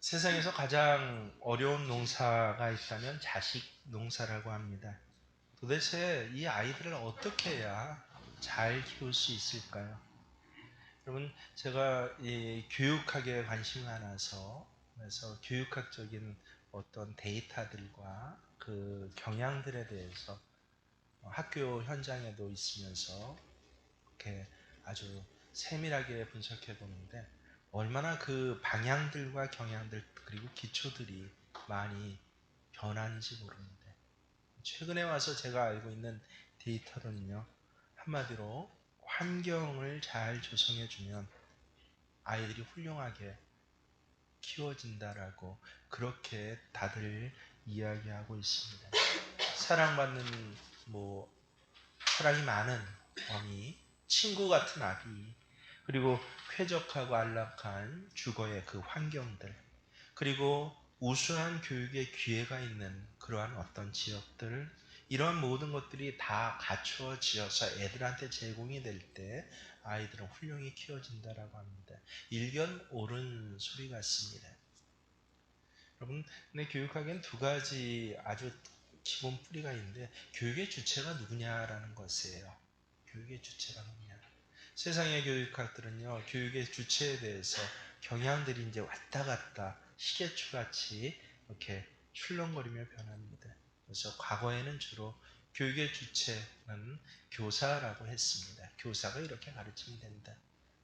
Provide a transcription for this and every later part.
세상에서 가장 어려운 농사가 있다면 자식 농사라고 합니다. 도대체 이 아이들을 어떻게 해야 잘 키울 수 있을까요? 여러분, 제가 이 교육학에 관심이 많아서 그래서 교육학적인 어떤 데이터들과 그 경향들에 대해서 학교 현장에도 있으면서 이렇게 아주 세밀하게 분석해 보는데 얼마나 그 방향들과 경향들 그리고 기초들이 많이 변하는지 모르는데 최근에 와서 제가 알고 있는 데이터로는요, 한마디로 환경을 잘 조성해 주면 아이들이 훌륭하게 키워진다라고 그렇게 다들 이야기하고 있습니다. 사랑받는 뭐 사랑이 많은 어미, 친구 같은 아비, 그리고 쾌적하고 안락한 주거의 그 환경들, 그리고 우수한 교육의 기회가 있는 그러한 어떤 지역들, 이러한 모든 것들이 다 갖추어지어서 애들한테 제공이 될 때 아이들은 훌륭히 키워진다라고 합니다. 일견 옳은 소리 같습니다. 여러분, 근데 교육학에는 두 가지 아주 기본 뿌리가 있는데 교육의 주체가 누구냐라는 것이에요. 교육의 주체가 누구냐. 세상의 교육학들은요, 교육의 주체에 대해서 경향들이 이제 왔다 갔다 시계추같이 이렇게 출렁거리며 변합니다. 그래서 과거에는 주로 교육의 주체는 교사라고 했습니다. 교사가 이렇게 가르치면 된다.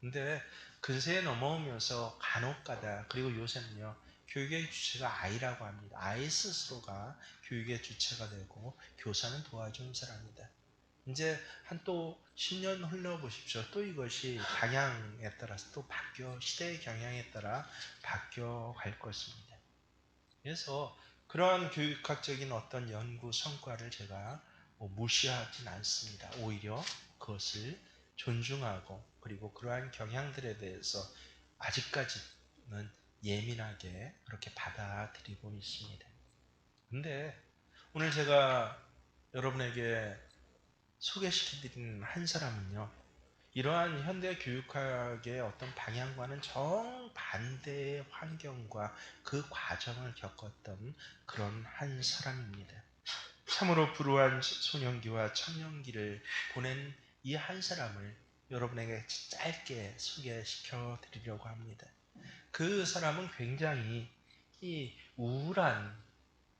근데 근세에 넘어오면서 간혹가다 그리고 요새는요, 교육의 주체가 아이라고 합니다. 아이 스스로가 교육의 주체가 되고 교사는 도와주는 사람이다. 이제 한 또 10년 흘러보십시오. 또 이것이 방향에 따라서 또 바뀌어, 시대의 경향에 따라 바뀌어 갈 것입니다. 그래서 그러한 교육학적인 어떤 연구 성과를 제가 무시하진 않습니다. 오히려 그것을 존중하고 그리고 그러한 경향들에 대해서 아직까지는 예민하게 그렇게 받아들이고 있습니다. 근데 오늘 제가 여러분에게 소개시켜드린 한 사람은요, 이러한 현대 교육학의 어떤 방향과는 정반대의 환경과 그 과정을 겪었던 그런 한 사람입니다. 참으로 불우한 소년기와 청년기를 보낸 이 한 사람을 여러분에게 짧게 소개시켜 드리려고 합니다. 그 사람은 굉장히 이 우울한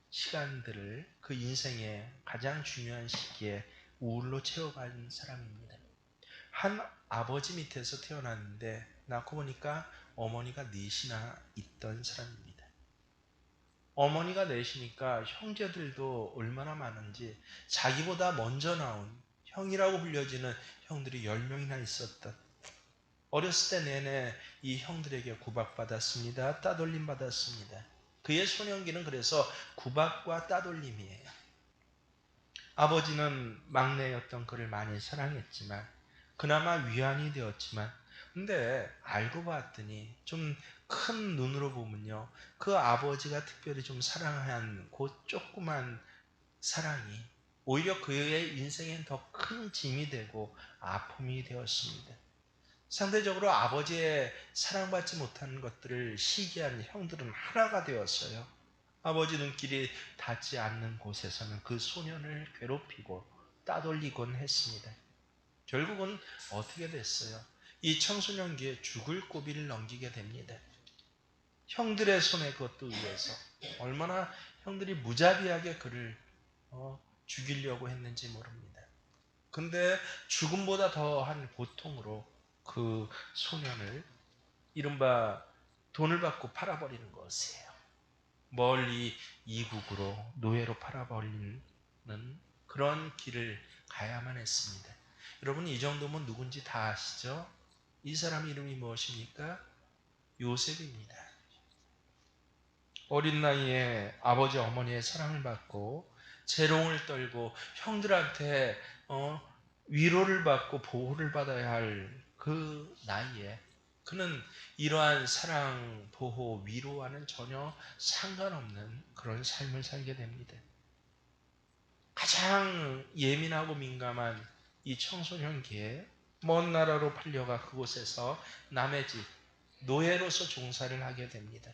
시간들을 그 인생의 가장 중요한 시기에 우울로 채워간 사람입니다. 한 아버지 밑에서 태어났는데 낳고 보니까 어머니가 넷이나 있던 사람입니다. 어머니가 넷이니까 형제들도 얼마나 많은지 자기보다 먼저 나온 형이라고 불려지는 형들이 10명이나 있었던, 어렸을 때 내내 이 형들에게 구박받았습니다. 따돌림 받았습니다. 그의 소년기는 그래서 구박과 따돌림이에요. 아버지는 막내였던 그를 많이 사랑했지만 그나마 위안이 되었지만 근데 알고 봤더니 좀 큰 눈으로 보면요, 그 아버지가 특별히 좀 사랑한 그 조그만 사랑이 오히려 그의 인생엔 더 큰 짐이 되고 아픔이 되었습니다. 상대적으로 아버지의 사랑받지 못하는 것들을 시기하는 형들은 하나가 되었어요. 아버지 눈길이 닿지 않는 곳에서는 그 소년을 괴롭히고 따돌리곤 했습니다. 결국은 어떻게 됐어요? 이 청소년기에 죽을 고비를 넘기게 됩니다. 형들의 손에 그것도 의해서 얼마나 형들이 무자비하게 그를 죽이려고 했는지 모릅니다. 근데 죽음보다 더한 고통으로 그 소년을 이른바 돈을 받고 팔아버리는 것이에요. 멀리 이국으로 노예로 팔아버리는 그런 길을 가야만 했습니다. 여러분, 이 정도면 누군지 다 아시죠? 이 사람 이름이 무엇입니까? 요셉입니다. 어린 나이에 아버지 어머니의 사랑을 받고 재롱을 떨고 형들한테 위로를 받고 보호를 받아야 할 그 나이에 그는 이러한 사랑, 보호, 위로와는 전혀 상관없는 그런 삶을 살게 됩니다. 가장 예민하고 민감한 이 청소년기에 먼 나라로 팔려가 그곳에서 남의 집, 노예로서 종사를 하게 됩니다.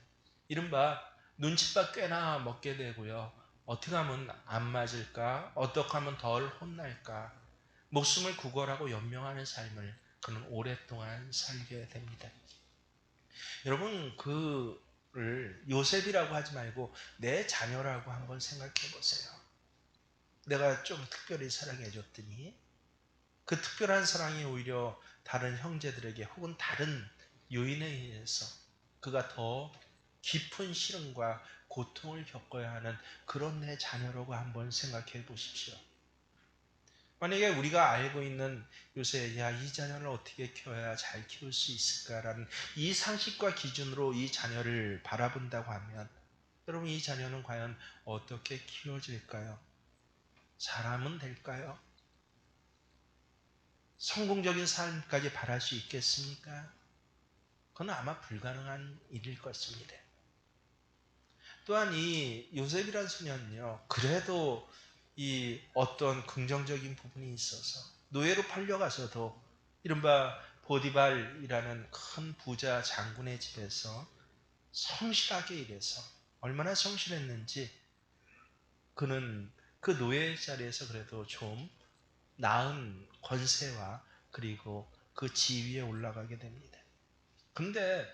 이른바 눈칫밥 꽤나 먹게 되고요. 어떻게 하면 안 맞을까? 어떻게 하면 덜 혼날까? 목숨을 구걸하고 연명하는 삶을 그는 오랫동안 살게 됩니다. 여러분, 그를 요셉이라고 하지 말고 내 자녀라고 한번 생각해 보세요. 내가 좀 특별히 사랑해 줬더니 그 특별한 사랑이 오히려 다른 형제들에게 혹은 다른 요인에 의해서 그가 더 깊은 시련과 고통을 겪어야 하는 그런 내 자녀라고 한번 생각해 보십시오. 만약에 우리가 알고 있는 요새 이 자녀를 어떻게 키워야 잘 키울 수 있을까라는 이 상식과 기준으로 이 자녀를 바라본다고 하면 여러분, 이 자녀는 과연 어떻게 키워질까요? 사람은 될까요? 성공적인 삶까지 바랄 수 있겠습니까? 그건 아마 불가능한 일일 것입니다. 또한 이 요셉이라는 소년은요, 그래도 이 어떤 긍정적인 부분이 있어서 노예로 팔려가서도 이른바 보디발이라는 큰 부자 장군의 집에서 성실하게 일해서 얼마나 성실했는지 그는 그 노예 자리에서 그래도 좀 나은 권세와 그리고 그 지위에 올라가게 됩니다. 근데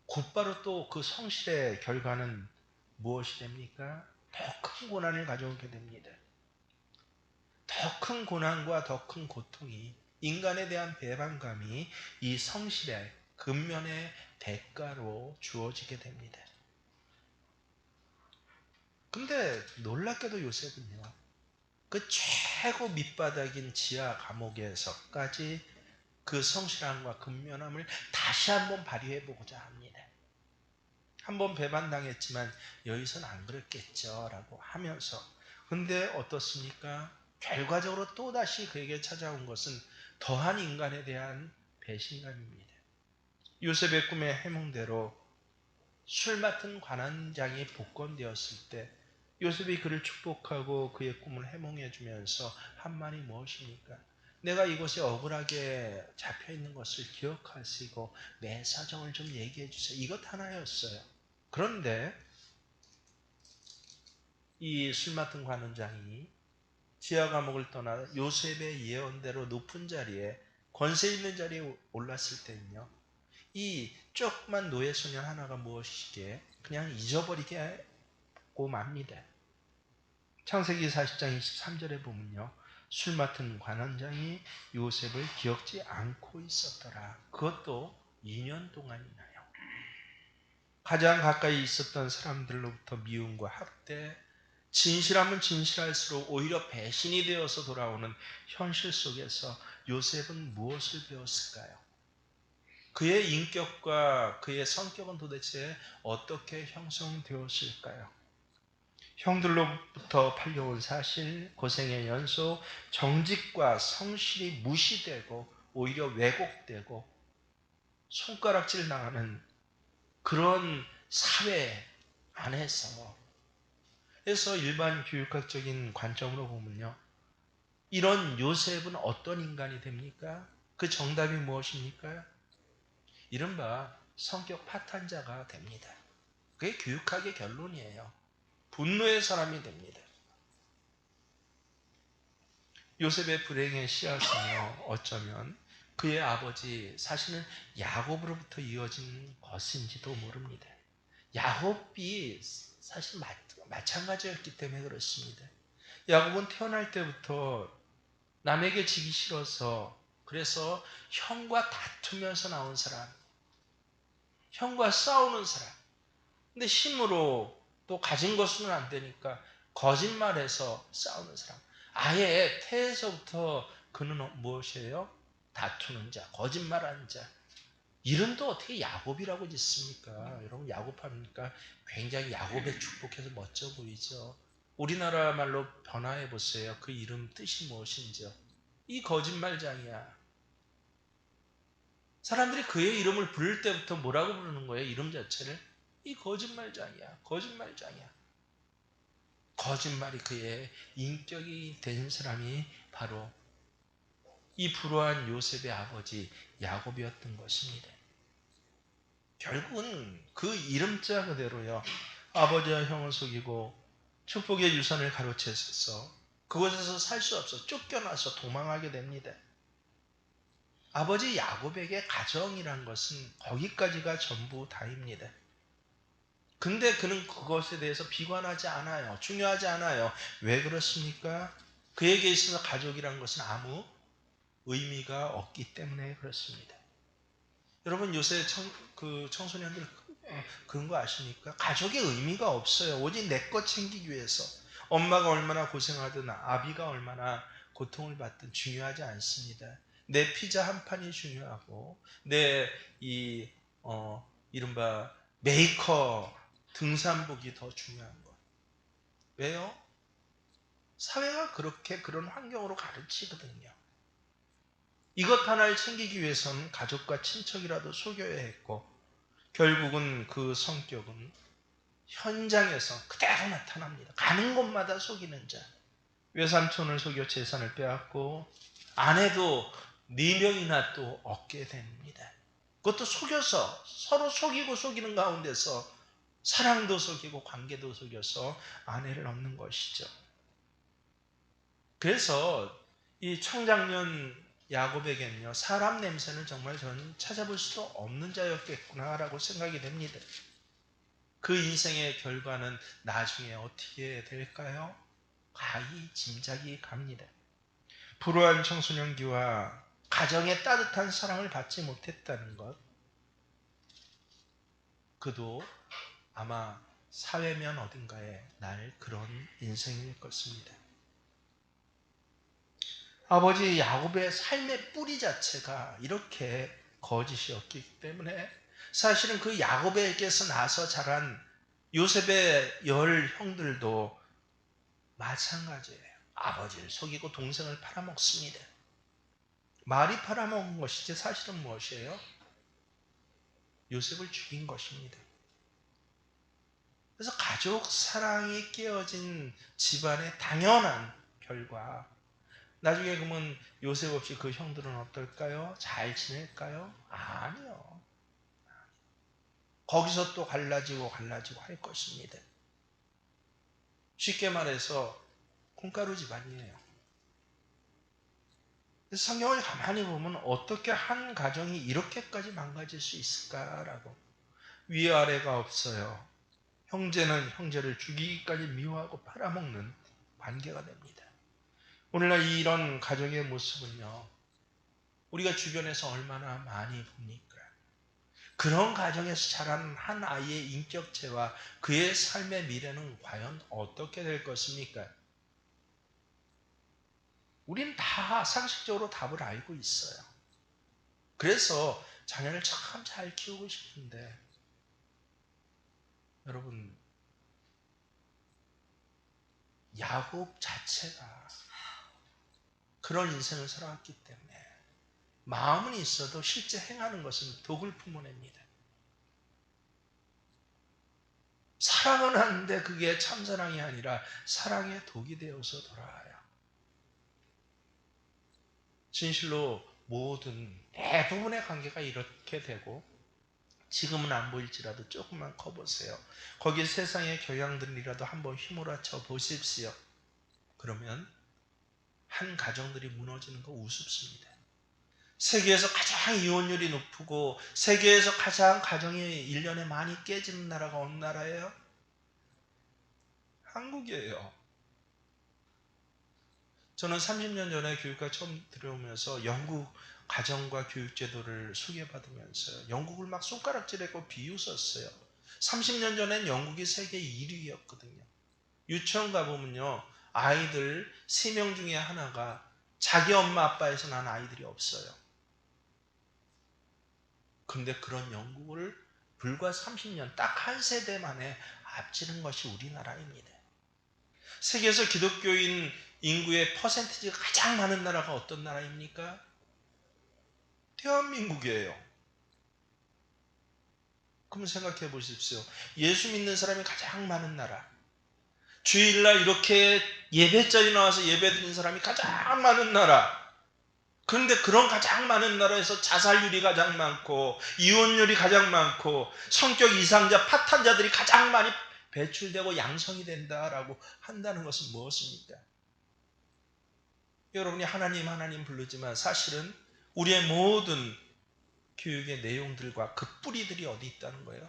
곧바로 또 그 성실의 결과는 무엇이 됩니까? 더 큰 고난을 가져오게 됩니다. 더 큰 고난과 더 큰 고통이 인간에 대한 배반감이 이 성실의 근면의 대가로 주어지게 됩니다. 근데 놀랍게도 요셉은요, 그 최고 밑바닥인 지하 감옥에서까지 그 성실함과 근면함을 다시 한번 발휘해 보고자 합니다. 한번 배반당했지만 여기서는 안 그랬겠죠 라고 하면서, 근데 어떻습니까? 결과적으로 또다시 그에게 찾아온 것은 더한 인간에 대한 배신감입니다. 요셉의 꿈의 해몽대로 술 맡은 관원장이 복권되었을 때 요셉이 그를 축복하고 그의 꿈을 해몽해 주면서 한 말이 무엇입니까? 내가 이곳에 억울하게 잡혀 있는 것을 기억하시고 내 사정을 좀 얘기해 주세요. 이것 하나였어요. 그런데 이 술 맡은 관원장이 지하 감옥을 떠나 요셉의 예언대로 높은 자리에, 권세 있는 자리에 올랐을 때는요, 이 조그만 노예 소년 하나가 무엇이기에 그냥 잊어버리고 맙니다. 창세기 40장 23절에 보면요, 술 맡은 관원장이 요셉을 기억지 않고 있었더라. 그것도 2년 동안이나요. 가장 가까이 있었던 사람들로부터 미움과 학대, 진실하면 진실할수록 오히려 배신이 되어서 돌아오는 현실 속에서 요셉은 무엇을 배웠을까요? 그의 인격과 그의 성격은 도대체 어떻게 형성되었을까요? 형들로부터 팔려온 사실, 고생의 연속, 정직과 성실이 무시되고 오히려 왜곡되고 손가락질 당하는 그런 사회 안에서, 그래서 일반 교육학적인 관점으로 보면요, 이런 요셉은 어떤 인간이 됩니까? 그 정답이 무엇입니까? 이른바 성격 파탄자가 됩니다. 그게 교육학의 결론이에요. 분노의 사람이 됩니다. 요셉의 불행의 씨앗은요, 어쩌면 그의 아버지 사실은 야곱으로부터 이어진 것인지도 모릅니다. 야곱이 사실 마찬가지였기 때문에 그렇습니다. 야곱은 태어날 때부터 남에게 지기 싫어서, 그래서 형과 다투면서 나온 사람, 형과 싸우는 사람. 근데 힘으로 또 가진 것은 안 되니까 거짓말해서 싸우는 사람. 아예 태에서부터 그는 무엇이에요? 다투는 자, 거짓말하는 자. 이름도 어떻게 야곱이라고 짓습니까? 여러분, 야곱합니까? 굉장히 야곱의 축복해서 멋져 보이죠. 우리나라 말로 변화해 보세요. 그 이름 뜻이 무엇인지요? 이 거짓말장이야. 사람들이 그의 이름을 부를 때부터 뭐라고 부르는 거예요? 이름 자체를? 이 거짓말장이야. 거짓말장이야. 거짓말이 그의 인격이 된 사람이 바로 이 불우한 요셉의 아버지 야곱이었던 것입니다. 결국은 그 이름자 그대로요. 아버지와 형을 속이고 축복의 유산을 가로챘어서 그곳에서 살 수 없어 쫓겨나서 도망하게 됩니다. 아버지 야곱에게 가정이란 것은 거기까지가 전부 다입니다. 근데 그는 그것에 대해서 비관하지 않아요. 중요하지 않아요. 왜 그렇습니까? 그에게 있어서 가족이란 것은 아무 의미가 없기 때문에 그렇습니다. 여러분 요새 청소년들 그런 거 아십니까? 가족의 의미가 없어요. 오직 내 것 챙기기 위해서. 엄마가 얼마나 고생하든 아비가 얼마나 고통을 받든 중요하지 않습니다. 내 피자 한 판이 중요하고 내 이른바 메이커 등산복이 더 중요한 거. 왜요? 사회가 그렇게 그런 환경으로 가르치거든요. 이것 하나를 챙기기 위해서는 가족과 친척이라도 속여야 했고 결국은 그 성격은 현장에서 그대로 나타납니다. 가는 곳마다 속이는 자. 외삼촌을 속여 재산을 빼앗고 아내도 4명이나 또 얻게 됩니다. 그것도 속여서 서로 속이고 속이는 가운데서 사랑도 속이고 관계도 속여서 아내를 얻는 것이죠. 그래서 이 청장년 야곱에게는요, 사람 냄새는 정말 저는 찾아볼 수 없는 자였겠구나라고 생각이 됩니다. 그 인생의 결과는 나중에 어떻게 될까요? 가히 짐작이 갑니다. 불우한 청소년기와 가정의 따뜻한 사랑을 받지 못했다는 것, 그도 아마 사회면 어딘가에 날 그런 인생일 것입니다. 아버지 야곱의 삶의 뿌리 자체가 이렇게 거짓이었기 때문에 사실은 그 야곱에게서 나서 자란 요셉의 10 형들도 마찬가지예요. 아버지를 속이고 동생을 팔아먹습니다. 말이 팔아먹은 것이지 사실은 무엇이에요? 요셉을 죽인 것입니다. 그래서 가족 사랑이 깨어진 집안의 당연한 결과. 나중에 그러면 요셉 없이 그 형들은 어떨까요? 잘 지낼까요? 아니요. 거기서 또 갈라지고 할 것입니다. 쉽게 말해서 콩가루 집안이에요. 성경을 가만히 보면 어떻게 한 가정이 이렇게까지 망가질 수 있을까라고. 위아래가 없어요. 형제는 형제를 죽이기까지 미워하고 팔아먹는 관계가 됩니다. 오늘날 이런 가정의 모습은요, 우리가 주변에서 얼마나 많이 봅니까? 그런 가정에서 자란 한 아이의 인격체와 그의 삶의 미래는 과연 어떻게 될 것입니까? 우리는 다 상식적으로 답을 알고 있어요. 그래서 자녀를 참 잘 키우고 싶은데 여러분, 야곱 자체가 그런 인생을 살아왔기 때문에 마음은 있어도 실제 행하는 것은 독을 품어냅니다. 사랑은 하는데 그게 참사랑이 아니라 사랑의 독이 되어서 돌아와요. 진실로 모든 대부분의 관계가 이렇게 되고 지금은 안 보일지라도 조금만 커보세요. 거기 세상의 교양들이라도 한번 휘몰아쳐 보십시오. 그러면 한 가정들이 무너지는 거 우습습니다. 세계에서 가장 이혼율이 높고 세계에서 가장 가정이 1년에 많이 깨지는 나라가 어느 나라예요? 한국이에요. 저는 30년 전에 교육과 처음 들어오면서 영국 가정과 교육 제도를 소개받으면서 영국을 막 손가락질하고 비웃었어요. 30년 전엔 영국이 세계 1위였거든요. 유치원 가보면요, 아이들 3명 중에 하나가 자기 엄마 아빠에서 난 아이들이 없어요. 근데 그런 영국을 불과 30년, 딱 한 세대 만에 앞지른 것이 우리나라입니다. 세계에서 기독교인 인구의 퍼센티지가 가장 많은 나라가 어떤 나라입니까? 대한민국이에요. 그럼 생각해 보십시오. 예수 믿는 사람이 가장 많은 나라. 주일날 이렇게 예배자리 나와서 예배 드리는 사람이 가장 많은 나라. 그런데 그런 가장 많은 나라에서 자살률이 가장 많고 이혼율이 가장 많고 성격 이상자, 파탄자들이 가장 많이 배출되고 양성이 된다라고 한다는 것은 무엇입니까? 여러분이 하나님 부르지만 사실은 우리의 모든 교육의 내용들과 그 뿌리들이 어디 있다는 거예요?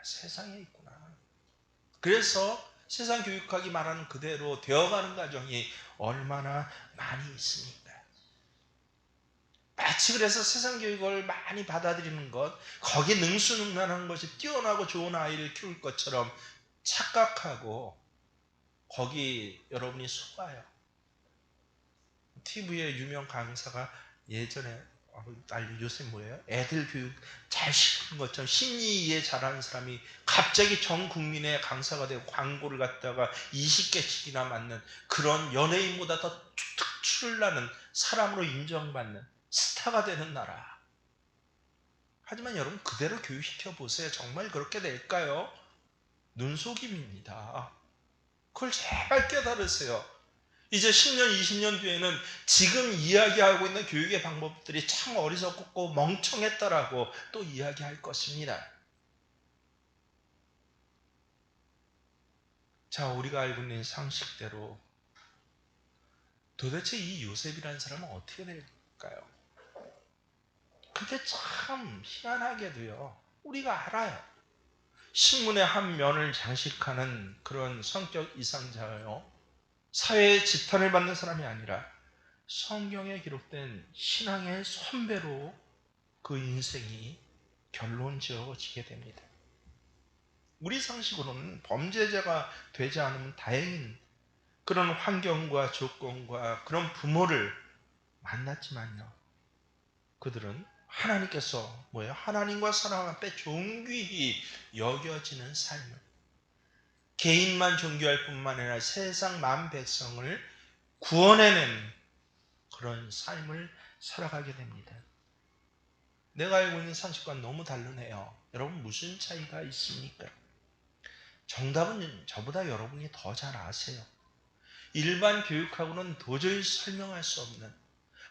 세상에 있구나. 그래서 세상 교육학이 말하는 그대로 되어가는 과정이 얼마나 많이 있습니까? 마치 그래서 세상 교육을 많이 받아들이는 것, 거기에 능수능란한 것이 뛰어나고 좋은 아이를 키울 것처럼 착각하고 거기 여러분이 속아요. TV에 유명 강사가 예전에 요새 뭐예요? 애들 교육 잘 시키는 것처럼 심리 이해 잘하는 사람이 갑자기 전 국민의 강사가 되고 광고를 갖다가 20개씩이나 맞는 그런 연예인보다 더 특출을 나는 사람으로 인정받는 스타가 되는 나라. 하지만 여러분 그대로 교육시켜 보세요. 정말 그렇게 될까요? 눈속임입니다. 그걸 제발 깨달으세요. 이제 10년, 20년 뒤에는 지금 이야기하고 있는 교육의 방법들이 참 어리석고 멍청했다라고 또 이야기할 것입니다. 자, 우리가 알고 있는 상식대로 도대체 이 요셉이라는 사람은 어떻게 될까요? 근데 참 희한하게도요, 우리가 알아요. 신문의 한 면을 장식하는 그런 성격 이상자요, 사회의 지탄을 받는 사람이 아니라 성경에 기록된 신앙의 선배로 그 인생이 결론 지어지게 됩니다. 우리 상식으로는 범죄자가 되지 않으면 다행인 그런 환경과 조건과 그런 부모를 만났지만요, 그들은 하나님께서 하나님과 사람 앞에 존귀히 여겨지는 삶을, 개인만 존귀할 뿐만 아니라 세상 만 백성을 구원해낸 그런 삶을 살아가게 됩니다. 내가 알고 있는 상식과는 너무 다르네요. 여러분 무슨 차이가 있습니까? 정답은 저보다 여러분이 더 잘 아세요. 일반 교육하고는 도저히 설명할 수 없는,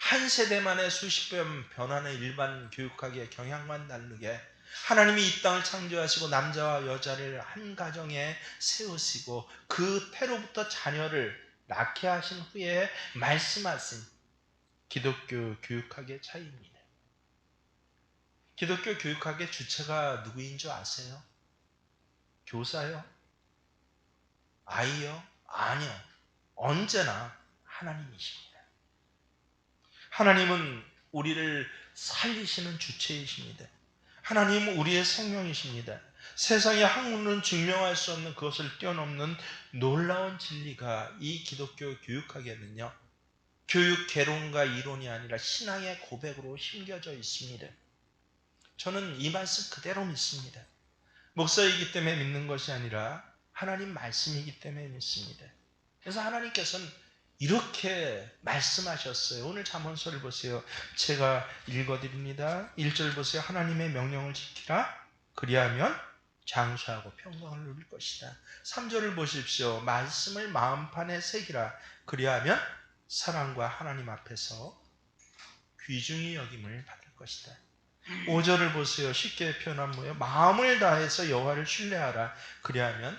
한 세대만에 수십 번 변하는 일반 교육학의 경향만 다르게 하나님이 이 땅을 창조하시고 남자와 여자를 한 가정에 세우시고 그 태로부터 자녀를 낳게 하신 후에 말씀하신 기독교 교육학의 차이입니다. 기독교 교육학의 주체가 누구인 줄 아세요? 교사요? 아이요? 아니요. 언제나 하나님이십니다. 하나님은 우리를 살리시는 주체이십니다. 하나님은 우리의 생명이십니다. 세상의 학문은 증명할 수 없는 그것을 뛰어넘는 놀라운 진리가 이 기독교 교육학에는요, 교육 개론과 이론이 아니라 신앙의 고백으로 심겨져 있습니다. 저는 이 말씀 그대로 믿습니다. 목사이기 때문에 믿는 것이 아니라 하나님 말씀이기 때문에 믿습니다. 그래서 하나님께서는 이렇게 말씀하셨어요. 오늘 잠언서를 보세요. 제가 읽어드립니다. 1절 보세요. 하나님의 명령을 지키라. 그리하면 장수하고 평강을 누릴 것이다. 3절을 보십시오. 말씀을 마음판에 새기라. 그리하면 사랑과 하나님 앞에서 귀중히 여김을 받을 것이다. 5절을 보세요. 쉽게 표현한 뭐예요? 마음을 다해서 여호와를 신뢰하라. 그리하면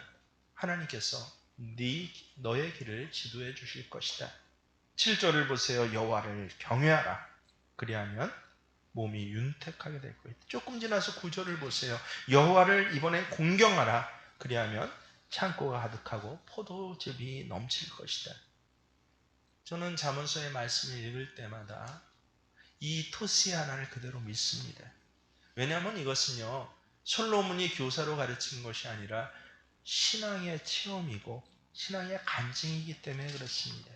하나님께서 너의 길을 지도해 주실 것이다. 7절을 보세요. 여호와를 경외하라. 그리하면 몸이 윤택하게 될 것이다. 조금 지나서 9절을 보세요. 여호와를 이번에 공경하라. 그리하면 창고가 가득하고 포도즙이 넘칠 것이다. 저는 잠언서의 말씀을 읽을 때마다 이 토시 하나를 그대로 믿습니다. 왜냐하면 이것은요, 솔로몬이 교사로 가르친 것이 아니라 신앙의 체험이고 신앙의 간증이기 때문에 그렇습니다.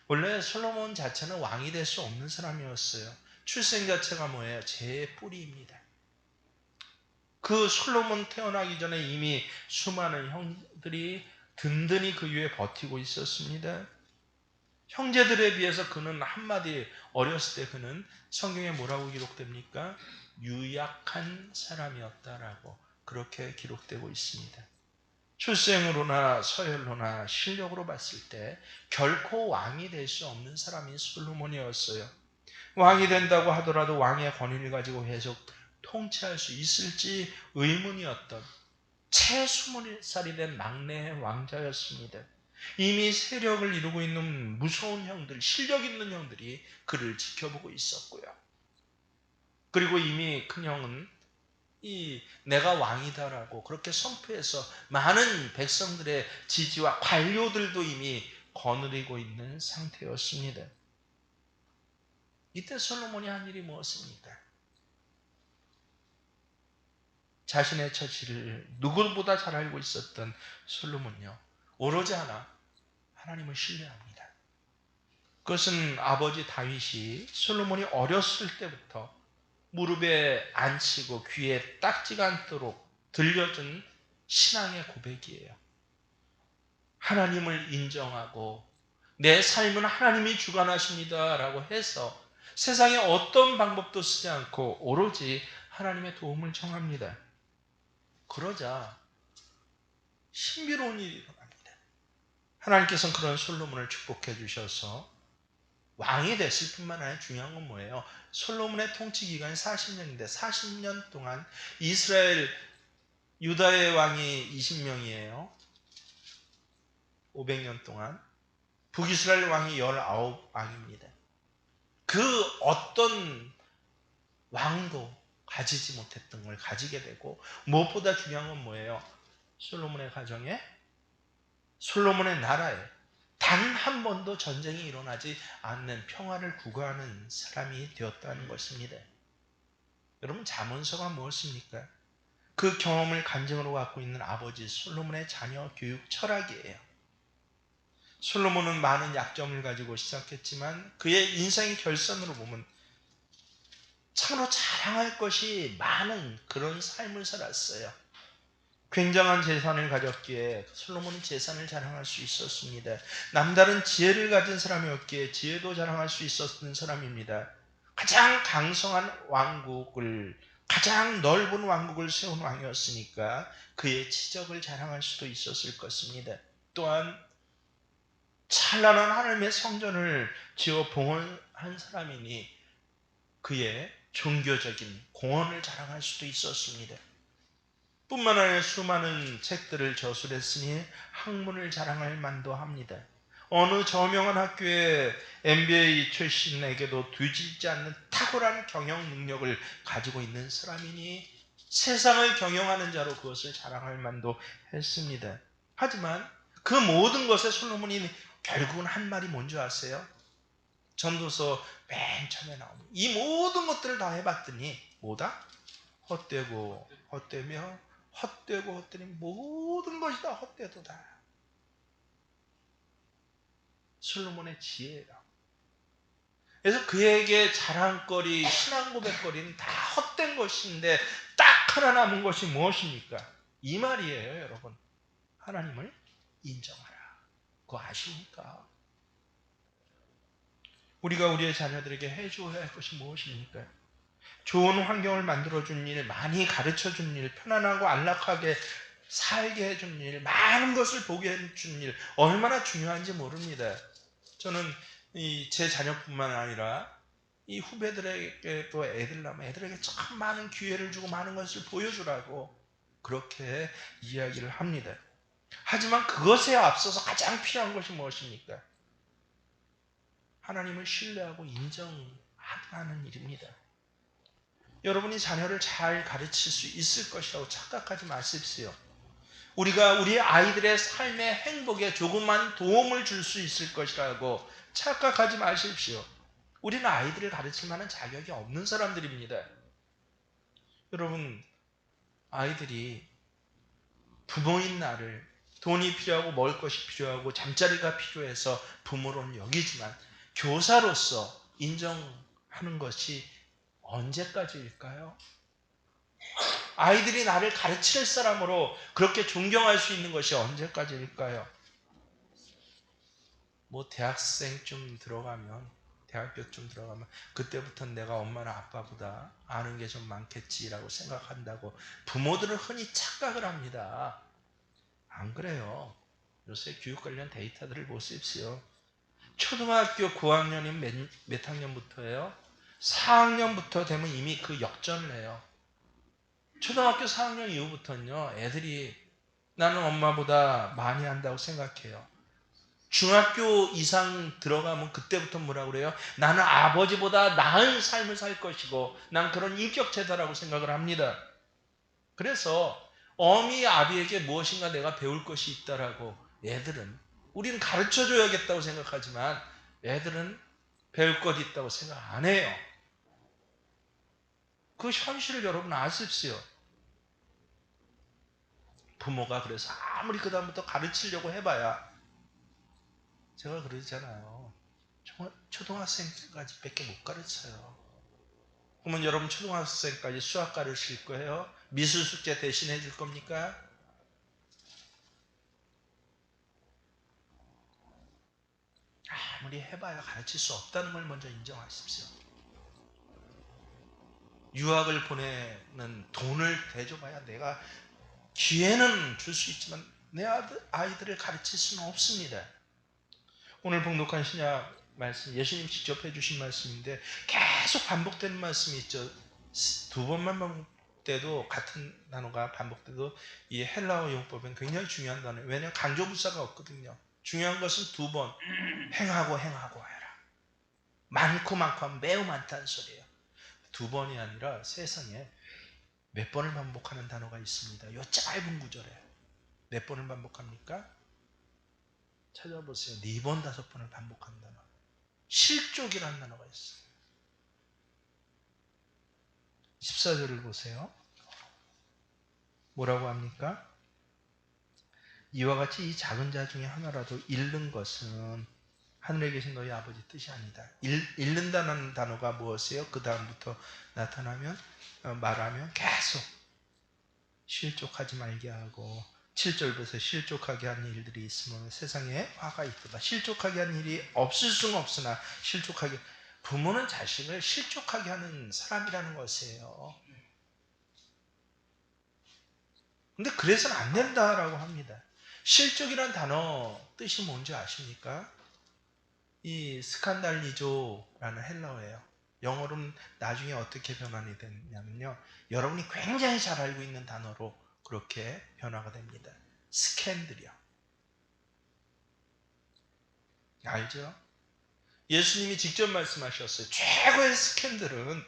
원래 솔로몬 자체는 왕이 될 수 없는 사람이었어요. 출생 자체가 뭐예요? 죄의 뿌리입니다. 그 솔로몬 태어나기 전에 이미 수많은 형들이 든든히 그 위에 버티고 있었습니다. 형제들에 비해서 그는 한마디, 어렸을 때 그는 성경에 뭐라고 기록됩니까? 유약한 사람이었다라고 그렇게 기록되고 있습니다. 출생으로나 서열로나 실력으로 봤을 때 결코 왕이 될 수 없는 사람이 솔로몬이었어요. 왕이 된다고 하더라도 왕의 권위를 가지고 계속 통치할 수 있을지 의문이었던 채 20살이 된 막내 왕자였습니다. 이미 세력을 이루고 있는 무서운 형들, 실력 있는 형들이 그를 지켜보고 있었고요. 그리고 이미 큰 형은 내가 왕이다라고 그렇게 선포해서 많은 백성들의 지지와 관료들도 이미 거느리고 있는 상태였습니다. 이때 솔로몬이 한 일이 무엇입니까? 자신의 처지를 누구보다 잘 알고 있었던 솔로몬요, 오로지 하나님을 신뢰합니다. 그것은 아버지 다윗이 솔로몬이 어렸을 때부터 무릎에 앉히고 귀에 딱지가 않도록 들려준 신앙의 고백이에요. 하나님을 인정하고 내 삶은 하나님이 주관하십니다 라고 해서 세상에 어떤 방법도 쓰지 않고 오로지 하나님의 도움을 청합니다. 그러자 신비로운 일이 일어납니다. 하나님께서는 그런 솔로몬을 축복해 주셔서 왕이 됐을 뿐만 아니라 중요한 건 뭐예요? 솔로몬의 통치 기간이 40년인데 40년 동안 이스라엘 유다의 왕이 20명이에요. 500년 동안 북이스라엘 왕이 19왕입니다. 그 어떤 왕도 가지지 못했던 걸 가지게 되고, 무엇보다 중요한 건 뭐예요? 솔로몬의 가정에, 솔로몬의 나라에 단 한 번도 전쟁이 일어나지 않는 평화를 구가하는 사람이 되었다는 것입니다. 여러분, 잠언서가 무엇입니까? 그 경험을 간증으로 갖고 있는 아버지 솔로몬의 자녀 교육 철학이에요. 솔로몬은 많은 약점을 가지고 시작했지만 그의 인생의 결선으로 보면 참으로 자랑할 것이 많은 그런 삶을 살았어요. 굉장한 재산을 가졌기에 솔로몬은 재산을 자랑할 수 있었습니다. 남다른 지혜를 가진 사람이었기에 지혜도 자랑할 수 있었던 사람입니다. 가장 강성한 왕국을, 가장 넓은 왕국을 세운 왕이었으니까 그의 치적을 자랑할 수도 있었을 것입니다. 또한 찬란한 하나님의 성전을 지어 봉헌한 사람이니 그의 종교적인 공헌을 자랑할 수도 있었습니다. 뿐만 아니라 수많은 책들을 저술했으니 학문을 자랑할 만도 합니다. 어느 저명한 학교의 MBA 출신에게도 뒤지지 않는 탁월한 경영 능력을 가지고 있는 사람이니 세상을 경영하는 자로 그것을 자랑할 만도 했습니다. 하지만 그 모든 것에 솔로몬이 결국은 한 말이 뭔지 아세요? 전도서 맨 처음에 나옵니다. 이 모든 것들을 다 해봤더니 뭐다? 헛되고 헛되며 헛되고 헛되니 모든 것이 다 헛되도다. 솔로몬의 지혜예요. 그래서 그에게 자랑거리, 신앙 고백거리는 다 헛된 것인데 딱 하나 남은 것이 무엇입니까? 이 말이에요, 여러분. 하나님을 인정하라. 그거 아십니까? 우리가 우리의 자녀들에게 해줘야 할 것이 무엇입니까? 좋은 환경을 만들어준 일, 많이 가르쳐준 일, 편안하고 안락하게 살게 해준 일, 많은 것을 보게 해준 일, 얼마나 중요한지 모릅니다. 저는 제 자녀뿐만 아니라 이 후배들에게도 애들 나면 애들에게 참 많은 기회를 주고 많은 것을 보여주라고 그렇게 이야기를 합니다. 하지만 그것에 앞서서 가장 필요한 것이 무엇입니까? 하나님을 신뢰하고 인정하는 일입니다. 여러분이 자녀를 잘 가르칠 수 있을 것이라고 착각하지 마십시오. 우리가 우리 아이들의 삶의 행복에 조금만 도움을 줄 수 있을 것이라고 착각하지 마십시오. 우리는 아이들을 가르칠 만한 자격이 없는 사람들입니다. 여러분, 아이들이 부모인 나를 돈이 필요하고 먹을 것이 필요하고 잠자리가 필요해서 부모로는 여기지만 교사로서 인정하는 것이 언제까지일까요? 아이들이 나를 가르칠 사람으로 그렇게 존경할 수 있는 것이 언제까지일까요? 대학생쯤 들어가면, 대학교쯤 들어가면 그때부터는 내가 엄마나 아빠보다 아는 게 좀 많겠지라고 생각한다고 부모들은 흔히 착각을 합니다. 안 그래요. 요새 교육 관련 데이터들을 보십시오. 초등학교 9학년인 몇 학년부터예요? 4학년부터 되면 이미 그 역전을 해요. 초등학교 4학년 이후부터는요, 애들이 나는 엄마보다 많이 한다고 생각해요. 중학교 이상 들어가면 그때부터 뭐라고 그래요? 나는 아버지보다 나은 삶을 살 것이고 난 그런 인격체다라고 생각을 합니다. 그래서 어미 아비에게 무엇인가 내가 배울 것이 있다라고 애들은, 우리는 가르쳐줘야겠다고 생각하지만 애들은 배울 것 있다고 생각 안 해요. 그 현실을 여러분 아십시오. 부모가 그래서 아무리 그 다음부터 가르치려고 해봐야, 제가 그러잖아요, 초등학생까지 밖에 못 가르쳐요. 그러면 여러분 초등학생까지 수학 가르칠 거예요? 미술 숙제 대신 해줄 겁니까? 아무리 해봐야 가르칠 수 없다는 걸 먼저 인정하십시오. 유학을 보내는 돈을 대줘봐야 내가 기회는 줄 수 있지만 내 아이들을 가르칠 수는 없습니다. 오늘 봉독한 신약 말씀, 예수님 직접 해주신 말씀인데 계속 반복되는 말씀이 있죠. 두 번만 반복돼도, 같은 단어가 반복돼도 이 헬라어 용법은 굉장히 중요한 단어예요. 왜냐하면 강조부사가 없거든요. 중요한 것은 두 번, 행하고 행하고 해라. 많고 많고 하면 매우 많다는 소리예요. 두 번이 아니라 세상에 몇 번을 반복하는 단어가 있습니다. 이 짧은 구절에 몇 번을 반복합니까? 찾아보세요. 4번, 5번을 반복한 단어. 실족이라는 단어가 있어요. 14절을 보세요. 뭐라고 합니까? 이와 같이 이 작은 자 중에 하나라도 잃는 것은 하늘에 계신 너희 아버지 뜻이 아니다. 잃는다는 단어가 무엇이에요? 그 다음부터 나타나면, 말하면 계속 실족하지 말게 하고, 7절부터 실족하게 하는 일들이 있으면 세상에 화가 있도다. 실족하게 하는 일이 없을 수는 없으나 실족하게, 부모는 자식을 실족하게 하는 사람이라는 것이에요. 근데 그래서는 안 된다라고 합니다. 실족이란 단어 뜻이 뭔지 아십니까? 이 스칸달리조라는 헬라어예요. 영어로는 나중에 어떻게 변환이 됐냐면요, 여러분이 굉장히 잘 알고 있는 단어로 그렇게 변화가 됩니다. 스캔들이요. 알죠? 예수님이 직접 말씀하셨어요. 최고의 스캔들은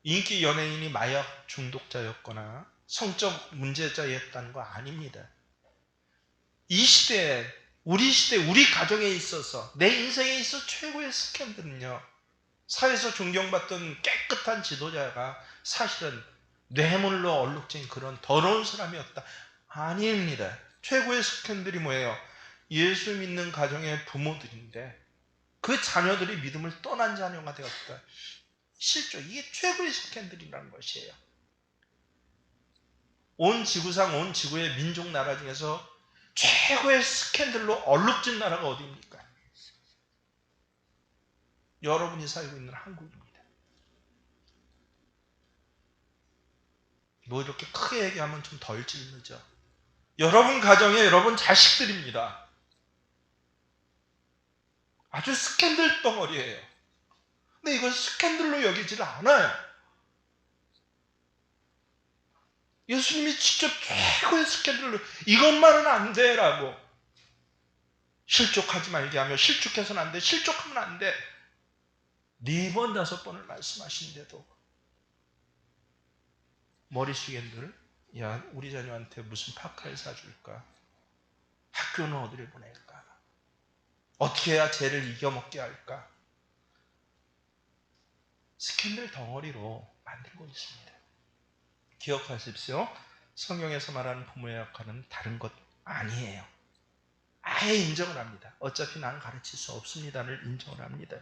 인기 연예인이 마약 중독자였거나 성적 문제자였다는 거 아닙니다. 이 시대에, 우리 시대, 우리 가정에 있어서, 내 인생에 있어서 최고의 스캔들은요, 사회에서 존경받던 깨끗한 지도자가 사실은 뇌물로 얼룩진 그런 더러운 사람이었다. 아닙니다. 최고의 스캔들이 뭐예요? 예수 믿는 가정의 부모들인데 그 자녀들이 믿음을 떠난 자녀가 되었다. 실조, 이게 최고의 스캔들이라는 것이에요. 온 지구상, 온 지구의 민족 나라 중에서 최고의 스캔들로 얼룩진 나라가 어디입니까? 여러분이 살고 있는 한국입니다. 뭐 이렇게 크게 얘기하면 좀 덜 찔리죠. 여러분 가정에 여러분 자식들입니다. 아주 스캔들 덩어리예요. 근데 이걸 스캔들로 여기지를 않아요. 예수님이 직접 최고의 스캔들로, 이것만은 안 돼라고, 실족하지 말게 하며, 실족해서는 안 돼, 실족하면 안 돼, 4번, 5번을 말씀하시는데도 머리 숙인들, 야, 우리 자녀한테 무슨 파카를 사줄까? 학교는 어디를 보낼까? 어떻게 해야 쟤를 이겨먹게 할까? 스캔들 덩어리로 만들고 있습니다. 기억하십시오. 성경에서 말하는 부모의 역할은 다른 것 아니에요. 아예 인정을 합니다. 어차피 나는 가르칠 수 없습니다를 인정을 합니다.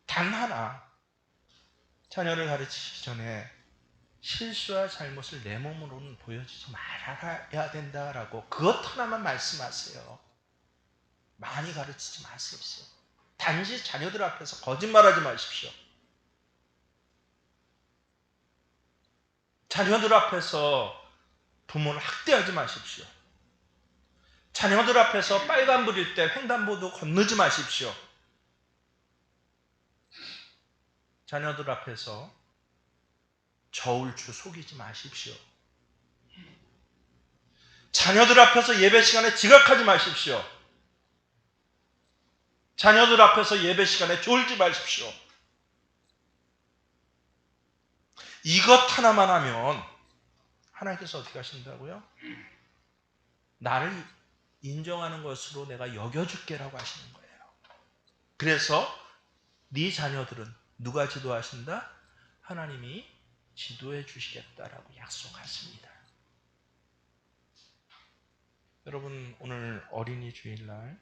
단 하나, 자녀를 가르치기 전에 실수와 잘못을 내 몸으로는 보여주지 말아야 된다라고 그것 하나만 말씀하세요. 많이 가르치지 마십시오. 단지 자녀들 앞에서 거짓말하지 마십시오. 자녀들 앞에서 부모를 학대하지 마십시오. 자녀들 앞에서 빨간불일 때 횡단보도 건너지 마십시오. 자녀들 앞에서 저울추 속이지 마십시오. 자녀들 앞에서 예배 시간에 지각하지 마십시오. 자녀들 앞에서 예배 시간에 졸지 마십시오. 이것 하나만 하면 하나님께서 어떻게 하신다고요? 나를 인정하는 것으로 내가 여겨줄게라고 하시는 거예요. 그래서 네 자녀들은 누가 지도하신다? 하나님이 지도해 주시겠다라고 약속하십니다. 여러분, 오늘 어린이 주일날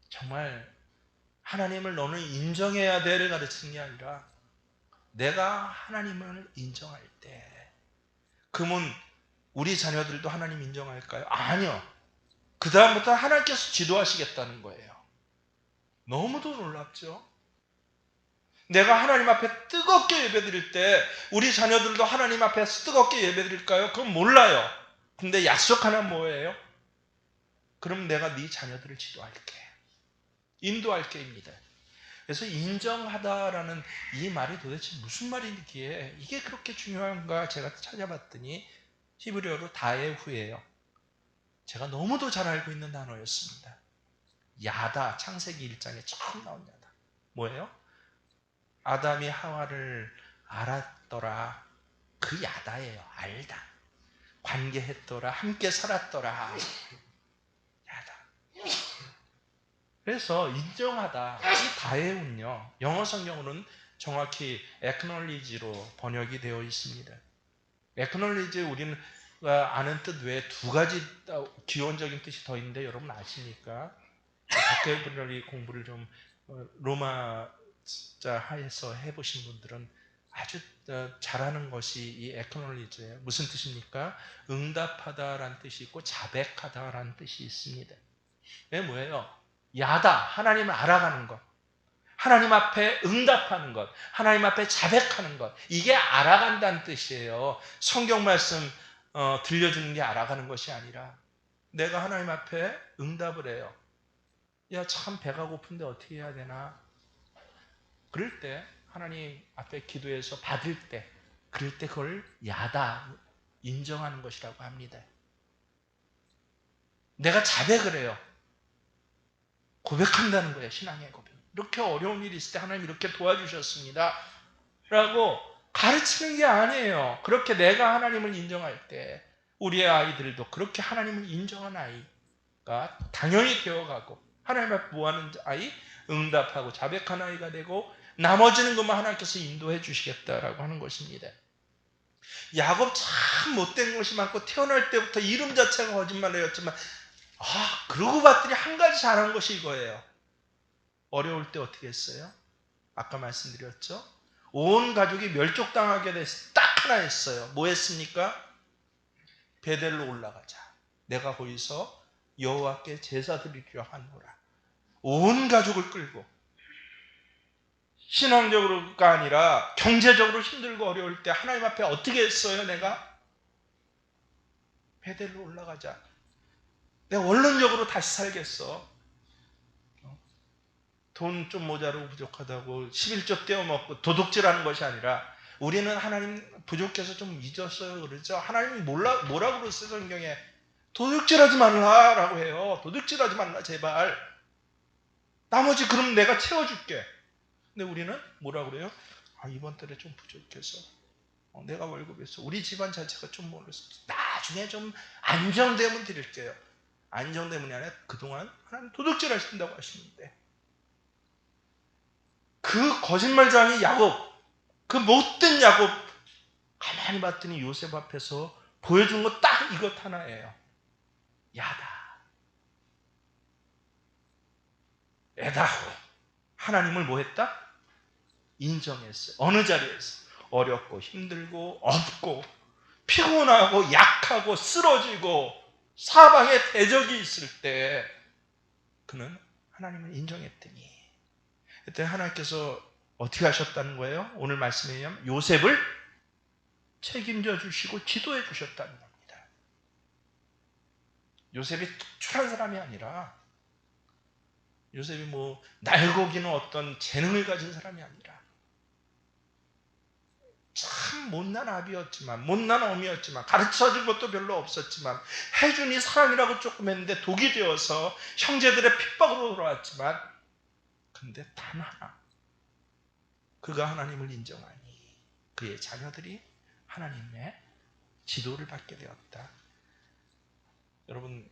정말 하나님을 너는 인정해야 돼를 가르치는 게 아니라 내가 하나님을 인정할 때 그러면 우리 자녀들도 하나님 인정할까요? 아니요. 그 다음부터 하나님께서 지도하시겠다는 거예요. 너무도 놀랍죠? 내가 하나님 앞에 뜨겁게 예배드릴 때 우리 자녀들도 하나님 앞에서 뜨겁게 예배드릴까요? 그건 몰라요. 근데 약속하는 뭐예요? 그럼 내가 네 자녀들을 지도할게. 인도할게입니다. 그래서 인정하다라는 이 말이 도대체 무슨 말이기에 이게 그렇게 중요한가 제가 찾아봤더니 히브리어로 다에후예요. 제가 너무도 잘 알고 있는 단어였습니다. 야다, 창세기 1장에 처음 나온 야다. 뭐예요? 아담이 하와를 알았더라. 그 야다예요. 알다. 관계했더라. 함께 살았더라. 야다. 그래서 인정하다. 이 다에훈요. 영어 성경으로는 정확히 acknowledge로 번역이 되어 있습니다. acknowledge 우리는 아는 뜻 외에 두 가지 기원적인 뜻이 더 있는데 여러분 아십니까? 보케블러리 공부를 좀 로마자에서 해보신 분들은 아주 잘하는 것이 이 acknowledge예요. 무슨 뜻입니까? 응답하다라는 뜻이 있고 자백하다라는 뜻이 있습니다. 왜 뭐예요? 야다, 하나님을 알아가는 것, 하나님 앞에 응답하는 것, 하나님 앞에 자백하는 것, 이게 알아간다는 뜻이에요. 성경 말씀 들려주는 게 알아가는 것이 아니라 내가 하나님 앞에 응답을 해요. 야, 참 배가 고픈데 어떻게 해야 되나? 그럴 때 하나님 앞에 기도해서 받을 때, 그럴 때 그걸 야다, 인정하는 것이라고 합니다. 내가 자백을 해요. 고백한다는 거예요. 신앙의 고백. 이렇게 어려운 일이 있을 때 하나님 이렇게 도와주셨습니다 라고 가르치는 게 아니에요. 그렇게 내가 하나님을 인정할 때 우리의 아이들도 그렇게 하나님을 인정한 아이가 당연히 되어가고 하나님 앞에 뭐하는 아이? 응답하고 자백한 아이가 되고 나머지는 것만 하나님께서 인도해 주시겠다라고 하는 것입니다. 야곱 참 못된 것이 많고 태어날 때부터 이름 자체가 거짓말이었지만 그러고 봤더니 한 가지 잘한 것이 이거예요. 어려울 때 어떻게 했어요? 아까 말씀드렸죠? 온 가족이 멸족당하게 돼서 딱 하나 했어요. 뭐 했습니까? 베델로 올라가자. 내가 거기서 여호와께 제사 드리려 하노라. 온 가족을 끌고 신앙적으로가 아니라 경제적으로 힘들고 어려울 때 하나님 앞에 어떻게 했어요? 내가 베델로 올라가자. 내가 원론적으로 다시 살겠어. 돈 좀 모자르고 부족하다고 11조 떼어먹고 도둑질하는 것이 아니라 우리는 하나님 부족해서 좀 잊었어요 그러죠. 하나님이 뭐라고 그러세요 성경에? 도둑질하지 말라라고 해요. 도둑질하지 말라 제발. 나머지 그럼 내가 채워줄게. 근데 우리는 뭐라고 그래요? 이번 달에 좀 부족해서 내가 월급에서 우리 집안 자체가 좀 몰라서 나중에 좀 안정되면 드릴게요. 안정되면이 아니라 그동안 하나님 도둑질 하신다고 하시는데 그 거짓말장이 야곱, 그 못된 야곱 가만히 봤더니 요셉 앞에서 보여준 거 딱 이것 하나예요. 야다. 에다고 하나님을 뭐 했다? 인정했어요. 어느 자리에서 어렵고 힘들고 없고 피곤하고 약하고 쓰러지고 사방에 대적이 있을 때 그는 하나님을 인정했더니 그때 하나님께서 어떻게 하셨다는 거예요? 오늘 말씀에 의하면 요셉을 책임져 주시고 지도해 주셨다는 겁니다. 요셉이 특출한 사람이 아니라 요셉이 뭐 날고기는 어떤 재능을 가진 사람이 아니라 참 못난 아비였지만, 못난 어미였지만, 가르쳐준 것도 별로 없었지만, 해준이 사랑이라고 조금 했는데 독이 되어서 형제들의 핍박으로 돌아왔지만, 근데 단 하나, 그가 하나님을 인정하니 그의 자녀들이 하나님의 지도를 받게 되었다. 여러분,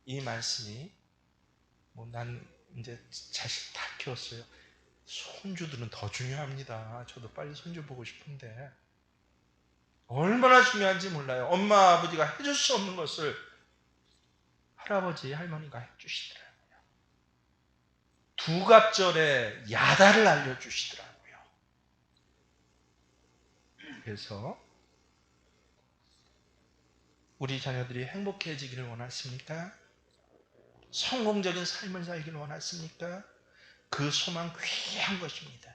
이 말씀이 난 이제 자식 다 키웠어요. 손주들은 더 중요합니다. 저도 빨리 손주 보고 싶은데 얼마나 중요한지 몰라요. 엄마 아버지가 해줄 수 없는 것을 할아버지 할머니가 해주시더라고요. 두갑절에 야단을 알려주시더라고요. 그래서 우리 자녀들이 행복해지기를 원하십니까? 성공적인 삶을 살기를 원하십니까? 그 소망 귀한 것입니다.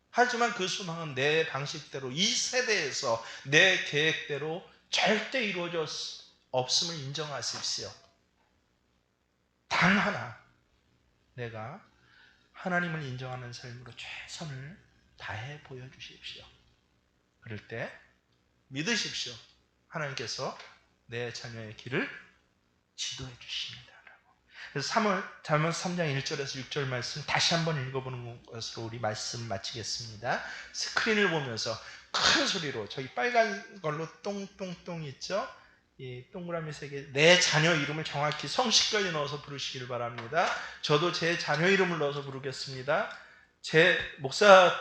하지만 그 소망은 내 방식대로, 이 세대에서 내 계획대로 절대 이루어져 없음을 인정하십시오. 단 하나, 내가 하나님을 인정하는 삶으로 최선을 다해 보여주십시오. 그럴 때 믿으십시오. 하나님께서 내 자녀의 길을 지도해 주십니다. 그래서 잠언 3장 1절에서 6절 말씀 다시 한번 읽어보는 것으로 우리 말씀 마치겠습니다. 스크린을 보면서 큰 소리로, 저기 빨간 걸로 똥똥똥 있죠? 이 동그라미 3개, 내 자녀 이름을 정확히 성씨까지 넣어서 부르시길 바랍니다. 저도 제 자녀 이름을 넣어서 부르겠습니다. 제 목사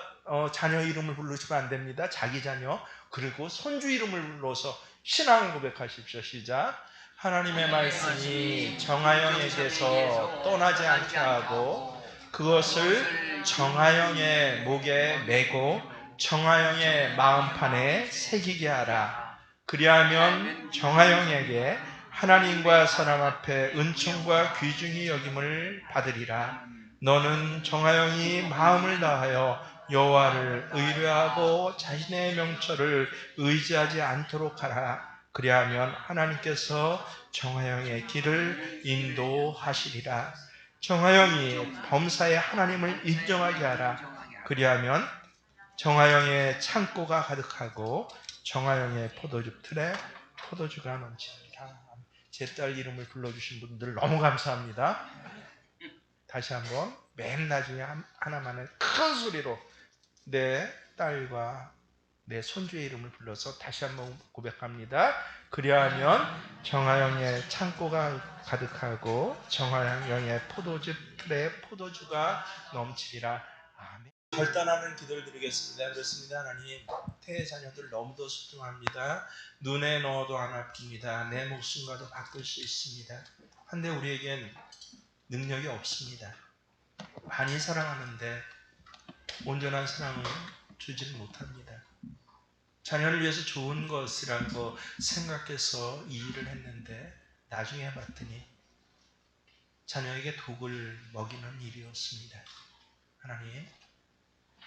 자녀 이름을 부르시면 안 됩니다. 자기 자녀, 그리고 손주 이름을 불러서 신앙을 고백하십시오. 시작. 하나님의 말씀이 정하영에게서 떠나지 않게 하고 그것을 정하영의 목에 메고 정하영의 마음판에 새기게 하라. 그리하면 정하영에게 하나님과 사람 앞에 은총과 귀중히 여김을 받으리라. 너는 정하영이 마음을 다하여 여호와를 의뢰하고 자신의 명철을 의지하지 않도록 하라. 그리하면 하나님께서 정하영의 길을 인도하시리라. 정하영이 범사에 하나님을 인정하게 하라. 그리하면 정하영의 창고가 가득하고 정하영의 포도주 틀에 포도주가 넘치리라. 제 딸 이름을 불러주신 분들 너무 감사합니다. 다시 한번 맨 나중에 하나만을 큰 소리로 내 딸과 내 손주의 이름을 불러서 다시 한번 고백합니다. 그리하면 정하영의 창고가 가득하고 정하영의 포도주 틀에 포도주가 넘치리라. 아멘. 결단하는 기도를 드리겠습니다. 그렇습니다. 하나님, 태의 자녀들 너무도 소중합니다. 눈에 넣어도 안 아픕니다. 내 목숨과도 바꿀 수 있습니다. 한데 우리에겐 능력이 없습니다. 많이 사랑하는데 온전한 사랑을 주지를 못합니다. 자녀를 위해서 좋은 것이라고 생각해서 이 일을 했는데 나중에 해봤더니 자녀에게 독을 먹이는 일이었습니다. 하나님,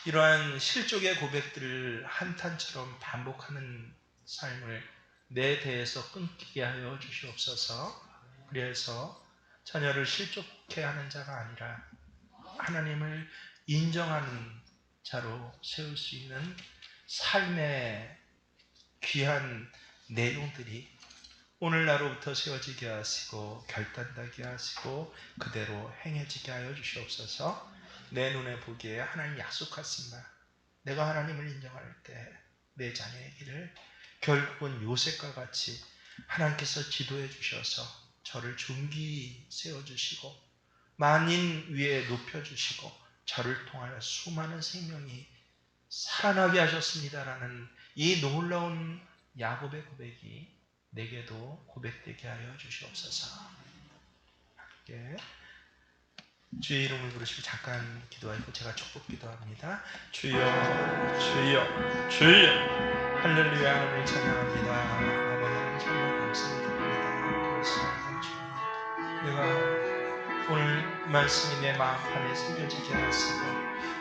이러한 실족의 고백들을 한탄처럼 반복하는 삶을 내 대에서 끊기게 하여 주시옵소서. 그래서 자녀를 실족해 하는 자가 아니라 하나님을 인정하는 자로 세울 수 있는 삶의 귀한 내용들이 오늘날로부터 세워지게 하시고 결단하게 하시고 그대로 행해지게 하여 주시옵소서. 내 눈에 보기에 하나님 약속하십니다. 내가 하나님을 인정할 때 내 자녀의 길을 결국은 요셉과 같이 하나님께서 지도해 주셔서 저를 존귀히 세워주시고 만인 위에 높여주시고 저를 통하여 수많은 생명이 살아나게 하셨습니다라는 이 놀라운 야곱의 고백이 내게도 고백되게 하여 주시옵소서. 함께 주의 이름을 부르시고 잠깐 기도하고 제가 축복 기도합니다. 주여 주여 주여 할렐루야 하나님을 찬양합니다. 아버지 정말 감사드립니다. 내가 오늘 말씀이 내 마음판에 새겨지게 하시고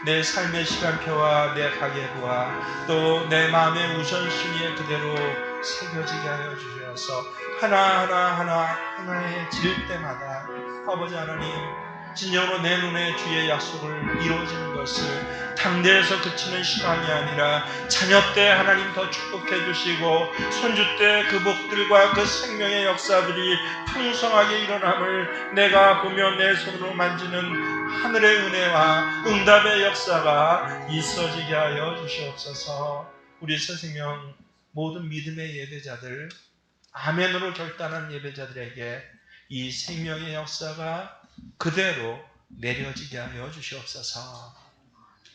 내 삶의 시간표와 내 가계부와 또 내 마음의 우선순위에 그대로 새겨지게 하여 주셔서 하나의 질 때마다 아버지 하나님 진정으로 내 눈에 주의 약속을 이루어지는 것을 당대에서 그치는 시간이 아니라 자녀 때 하나님 더 축복해 주시고 손주 때 그 복들과 그 생명의 역사들이 풍성하게 일어남을 내가 보며 내 손으로 만지는 하늘의 은혜와 응답의 역사가 있어지게 하여 주시옵소서. 우리 새생명 모든 믿음의 예배자들, 아멘으로 결단한 예배자들에게 이 생명의 역사가 그대로 내려지게 하여 주시옵소서.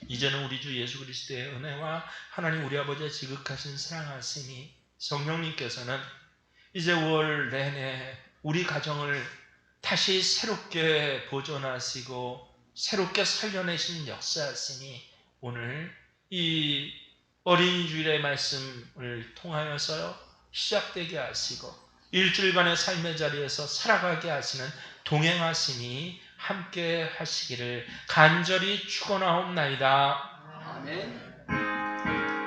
이제는 우리 주 예수 그리스도의 은혜와 하나님 우리 아버지의 지극하신 사랑하심이 성령님께서는 이제 월 내내 우리 가정을 다시 새롭게 보존하시고 새롭게 살려내시는 역사하시니 오늘 이 어린이 주일의 말씀을 통하여서 시작되게 하시고 일주일간의 삶의 자리에서 살아가게 하시는 동행하시니 함께 하시기를 간절히 축원하옵나이다. 아멘.